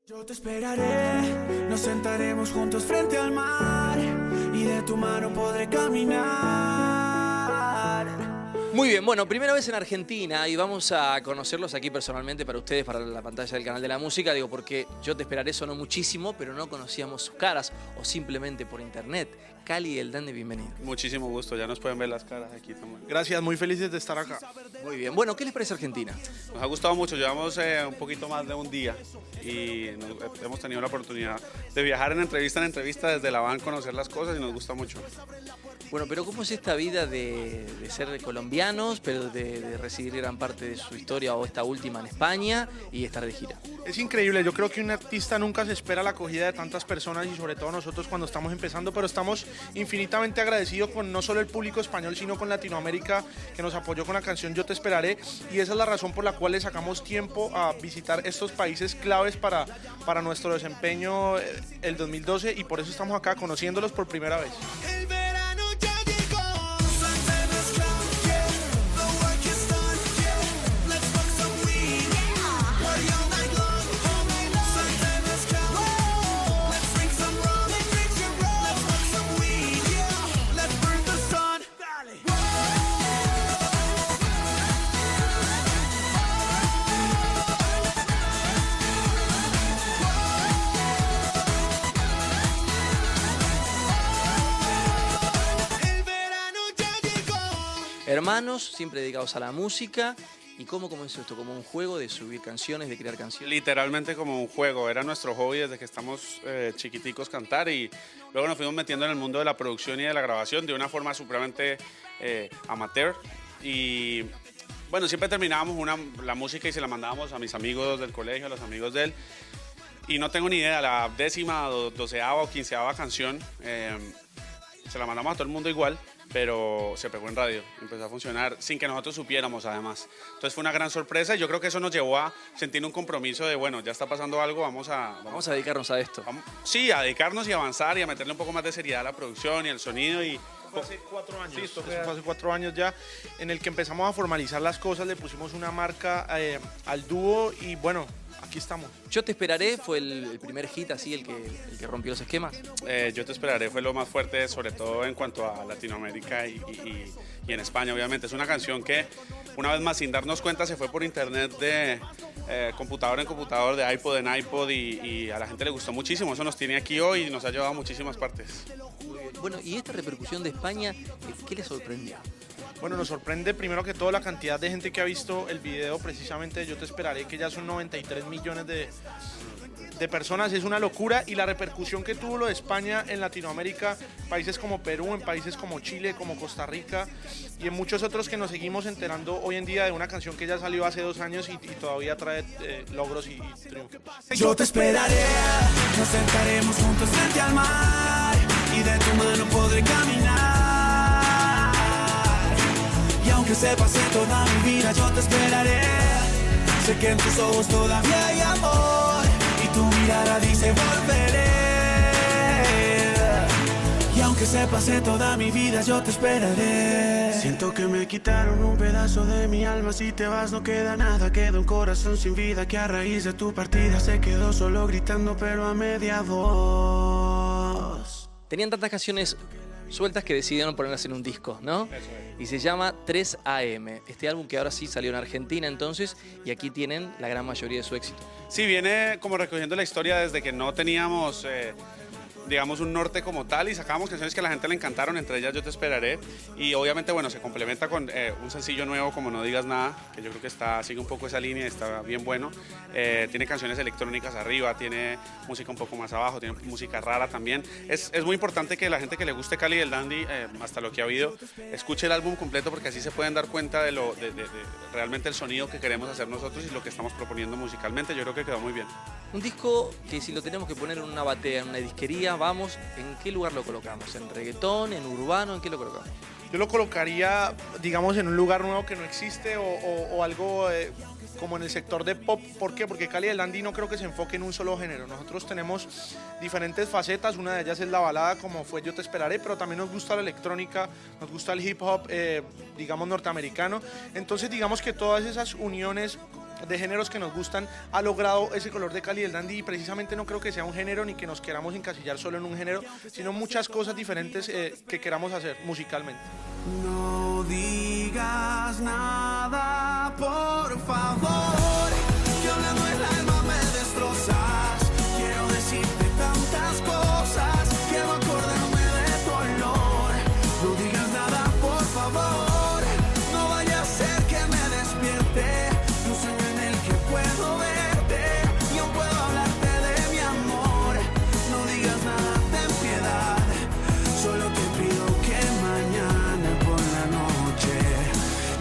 Yo te esperaré, nos sentaremos juntos frente al mar y de tu mano podré caminar. Muy bien, bueno, primera vez en Argentina y vamos a conocerlos aquí personalmente para ustedes, para la pantalla del canal de la música. Digo, porque Yo te esperaré sonó muchísimo, pero no conocíamos sus caras o simplemente por internet. Cali y el Dandy, bienvenido. Muchísimo gusto, ya nos pueden ver las caras aquí también. Gracias, muy felices de estar acá. Muy bien, bueno, ¿qué les parece Argentina? Nos ha gustado mucho, llevamos un poquito más de un día y hemos tenido la oportunidad de viajar en entrevista desde la van, conocer las cosas y nos gusta mucho. Bueno, pero ¿cómo es esta vida de ser colombianos, pero de recibir gran parte de su historia o esta última en España y estar de gira? Es increíble, yo creo que un artista nunca se espera la acogida de tantas personas y sobre todo nosotros cuando estamos empezando, pero estamos infinitamente agradecidos con no solo el público español, sino con Latinoamérica que nos apoyó con la canción Yo te esperaré, y esa es la razón por la cual le sacamos tiempo a visitar estos países claves para nuestro desempeño el 2012, y por eso estamos acá conociéndolos por primera vez. El verano ya llegó, sun se mezcló, yeah. The work is done, yeah. Let's smoke some weed, party all night long, sun se mezcló, let's drink some rum, let's smoke some weed, yeah. Let's burn the sun, dale. El verano ya llegó. Hermanos, siempre dedicados a la música. ¿Y cómo comenzó esto? ¿Como un juego de subir canciones, de crear canciones? Literalmente como un juego, era nuestro hobby desde que estamos chiquiticos cantar, y luego nos fuimos metiendo en el mundo de la producción y de la grabación de una forma supremamente amateur. Y bueno, siempre terminábamos la música y se la mandábamos a mis amigos del colegio, a los amigos de él. Y no tengo ni idea, la 10ª, 12ª o 15ª canción se la mandamos a todo el mundo igual, pero se pegó en radio, empezó a funcionar sin que nosotros supiéramos además. Entonces fue una gran sorpresa y yo creo que eso nos llevó a sentir un compromiso de, bueno, ya está pasando algo, vamos a dedicarnos a esto. sí, a dedicarnos y avanzar y a meterle un poco más de seriedad a la producción y al sonido. Y Fue hace 4 años, Sí, esto eso fue fue hace 4 años ya, en el que empezamos a formalizar las cosas, le pusimos una marca al dúo y bueno, aquí estamos. Yo te esperaré fue el primer hit así, el que rompió los esquemas. Yo te esperaré fue lo más fuerte, sobre todo en cuanto a Latinoamérica y en España, obviamente. Es una canción que, una vez más, sin darnos cuenta, se fue por internet de computador en computador, de iPod en iPod, y a la gente le gustó muchísimo. Eso nos tiene aquí hoy y nos ha llevado a muchísimas partes. Bueno, y esta repercusión de España, ¿qué les sorprendió? Bueno, nos sorprende primero que todo la cantidad de gente que ha visto el video precisamente de Yo te esperaré, que ya son 93 millones de personas, es una locura, y la repercusión que tuvo lo de España en Latinoamérica, países como Perú, en países como Chile, como Costa Rica y en muchos otros que nos seguimos enterando hoy en día de una canción que ya salió hace 2 años y todavía trae logros y triunfos. Yo te esperaré, nos sentaremos juntos frente al mar y de tu mano podré caminar. Y aunque se pase toda mi vida, yo te esperaré. Sé que en tus ojos todavía hay amor y tu mirada dice volveré. Y aunque se pase toda mi vida, yo te esperaré. Siento que me quitaron un pedazo de mi alma. Si te vas no queda nada, queda un corazón sin vida que a raíz de tu partida se quedó solo gritando pero a media voz. Tenían tantas canciones sueltas que decidieron ponerlas en un disco, ¿no? Y se llama 3 AM. Este álbum que ahora sí salió en Argentina entonces, y aquí tienen la gran mayoría de su éxito. Sí, viene como recogiendo la historia desde que no teníamos, digamos, un norte como tal, y sacábamos canciones que a la gente le encantaron, entre ellas Yo te esperaré, y obviamente, bueno, se complementa con un sencillo nuevo como No digas nada, que yo creo que sigue un poco esa línea, está bien bueno. Tiene canciones electrónicas arriba, tiene música un poco más abajo, tiene música rara también. Es muy importante que la gente que le guste Cali y el Dandy, hasta lo que ha habido, escuche el álbum completo, porque así se pueden dar cuenta de realmente el sonido que queremos hacer nosotros y lo que estamos proponiendo musicalmente. Yo creo que quedó muy bien. Un disco que si lo tenemos que poner en una batea, en una disquería, vamos, ¿en qué lugar lo colocamos? ¿En reggaetón, en urbano, en qué lo colocamos? Yo lo colocaría, digamos, en un lugar nuevo que no existe o algo como en el sector de pop. ¿Por qué? Porque Cali y el Dandy no creo que se enfoque en un solo género. Nosotros tenemos diferentes facetas, una de ellas es la balada, como fue Yo te esperaré, pero también nos gusta la electrónica, nos gusta el hip hop, digamos, norteamericano. Entonces, digamos que todas esas uniones de géneros que nos gustan, ha logrado ese color de Cali del Dandy, y precisamente no creo que sea un género ni que nos queramos encasillar solo en un género, sino muchas cosas diferentes que queramos hacer musicalmente. No digas nada, por favor, que hablando el alma me destrozas. Quiero decirte tantas cosas, quiero acordarme de tu olor. No digas nada, por favor, no vaya a ser que me despierte de un sueño en el que puedo verte y aún puedo hablarte de mi amor. No digas nada, ten piedad, solo te pido que mañana por la noche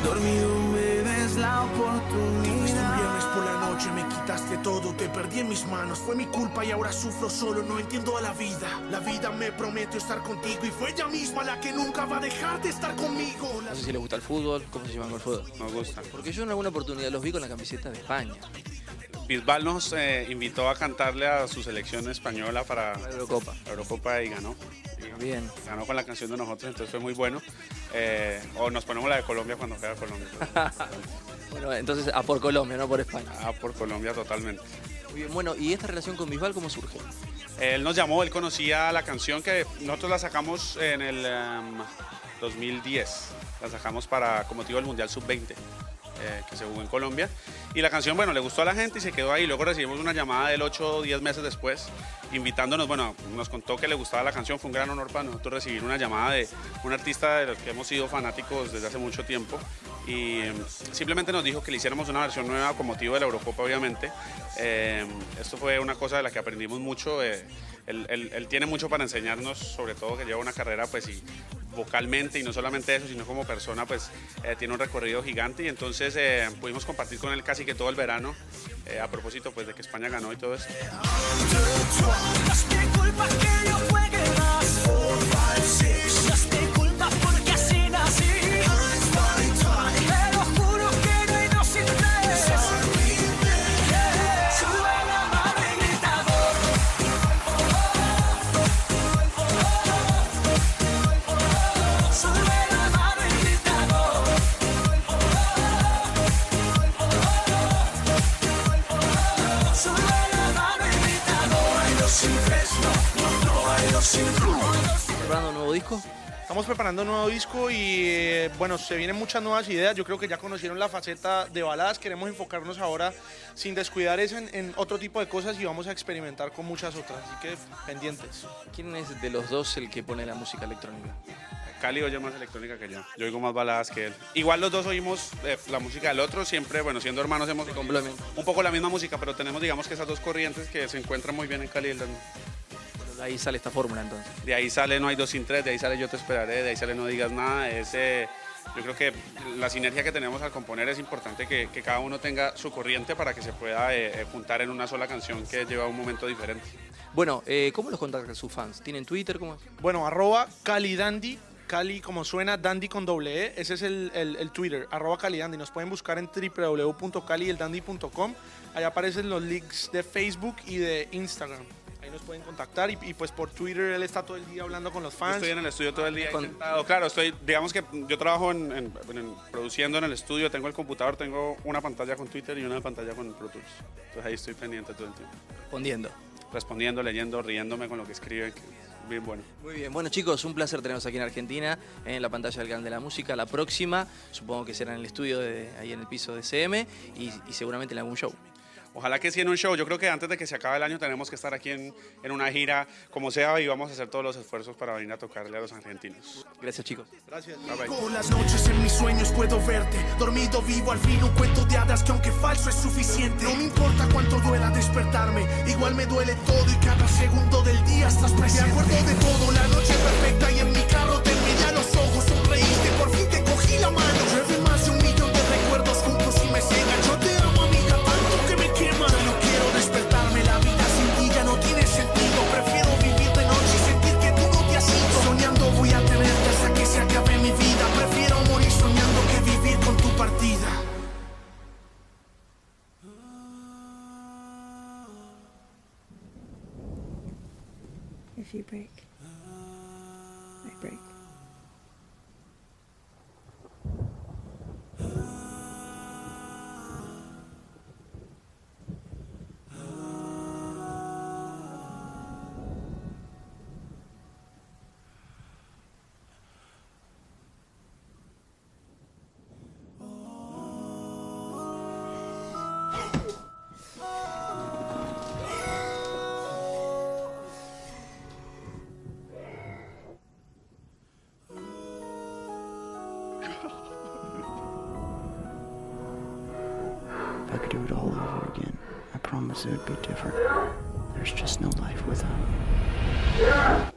dormido me des la oportunidad. Este viernes por la noche me quitaste todo, te perdí en mis manos, fue mi culpa y ahora sufro solo, no entiendo a la vida. La vida me prometió estar contigo y fue ella misma la que nunca va a dejar de estar conmigo. No sé si les gusta el fútbol, ¿cómo se llama con el fútbol? Nos gusta. Porque yo en alguna oportunidad los vi con la camiseta de España, Bisbal nos invitó a cantarle a su selección española para la Eurocopa. la Eurocopa y ganó. Bien. Ganó con la canción de nosotros, entonces fue muy bueno. O nos ponemos la de Colombia cuando juega Colombia. Bueno, entonces a por Colombia, no por España. Por Colombia totalmente. Muy bien, bueno, ¿y esta relación con Bisbal cómo surge? Él nos llamó, él conocía la canción que nosotros la sacamos en el 2010. La sacamos con motivo del Mundial Sub-20 que se jugó en Colombia. Y la canción, bueno, le gustó a la gente y se quedó ahí. Luego recibimos una llamada de él 8 o 10 meses después, invitándonos, bueno, nos contó que le gustaba la canción. Fue un gran honor para nosotros recibir una llamada de un artista de los que hemos sido fanáticos desde hace mucho tiempo. Y simplemente nos dijo que le hiciéramos una versión nueva con motivo de la Eurocopa, obviamente. Esto fue una cosa de la que aprendimos mucho. Él tiene mucho para enseñarnos, sobre todo que lleva una carrera pues y vocalmente, y no solamente eso, sino como persona, pues tiene un recorrido gigante, y entonces pudimos compartir con él casi que todo el verano, a propósito pues de que España ganó y todo eso. No es mi culpa que yo juegue más. 4, 5, 6. No es mi culpa porque así nací. Te lo juro que no hay dos sin tres. Sube la mano y grita gol. Sube la mano y grita gol. Sube la mano y grita gol. No hay dos sin tres, no hay dos sin tres. ¿Preparando un nuevo disco? Estamos preparando un nuevo disco y bueno, se vienen muchas nuevas ideas. Yo creo que ya conocieron la faceta de baladas. Queremos enfocarnos ahora, sin descuidar eso, en otro tipo de cosas, y vamos a experimentar con muchas otras. Así que pendientes. ¿Quién es de los dos el que pone la música electrónica? Cali oye más electrónica que yo oigo más baladas que él. Igual los dos oímos la música del otro, siempre, bueno, siendo hermanos hemos complemento. un poco la misma música, pero tenemos, digamos, que esas dos corrientes que se encuentran muy bien en Cali. Bueno, de ahí sale esta fórmula entonces. De ahí sale No hay dos sin tres, de ahí sale Yo te esperaré, de ahí sale No digas nada. Yo creo que la sinergia que tenemos al componer es importante que cada uno tenga su corriente para que se pueda juntar en una sola canción que lleva un momento diferente. Bueno, ¿cómo los contactan sus fans? ¿Tienen Twitter? ¿Cómo es? Bueno, @CaliDandy, Cali como suena, Dandy con doble E, ese es el Twitter, @CaliDandy. Nos pueden buscar en www.caliyeldandy.com. Ahí aparecen los links de Facebook y de Instagram. Ahí nos pueden contactar y pues por Twitter él está todo el día hablando con los Yo fans. estoy en el estudio todo el día sentado. Claro, digamos que yo trabajo produciendo en el estudio, tengo el computador, tengo una pantalla con Twitter y una pantalla con Pro Tools. Entonces ahí estoy pendiente todo el tiempo. Respondiendo, leyendo, riéndome con lo que escriben, que es bien bueno. Muy bien, bueno chicos, un placer tenerlos aquí en Argentina, en la pantalla del Canal de la Música. La próxima, supongo que será en el estudio, ahí en el piso de CM, y seguramente en algún show. Ojalá que sí en un show. Yo creo que antes de que se acabe el año tenemos que estar aquí en una gira, como sea, y vamos a hacer todos los esfuerzos para venir a tocarle a los argentinos. Gracias chicos. Gracias. Bye, bye. Por las noches en mis sueños puedo verte, dormido vivo al fin, un cuento de hadas que aunque falso es suficiente. No me importa cuánto duela despertarme, igual me duele todo y cada segundo del día estás presente. Me acuerdo de todo, la noche perfecta y en mi carro te miré a los ojos, sonreíste, por fin te cogí la mano. Llueve más de 1.000.000 de recuerdos juntos y me cegan. Yo te amo amiga, tanto que me quema. No quiero despertarme, la vida sin ti ya no tiene sentido. Prefiero vivir de noche y sentir que tú no te has ido. Soñando voy a tenerte hasta que se acabe mi vida. Prefiero morir soñando que vivir con tu partida. If you break, I break. promise it would be different. There's just no life without.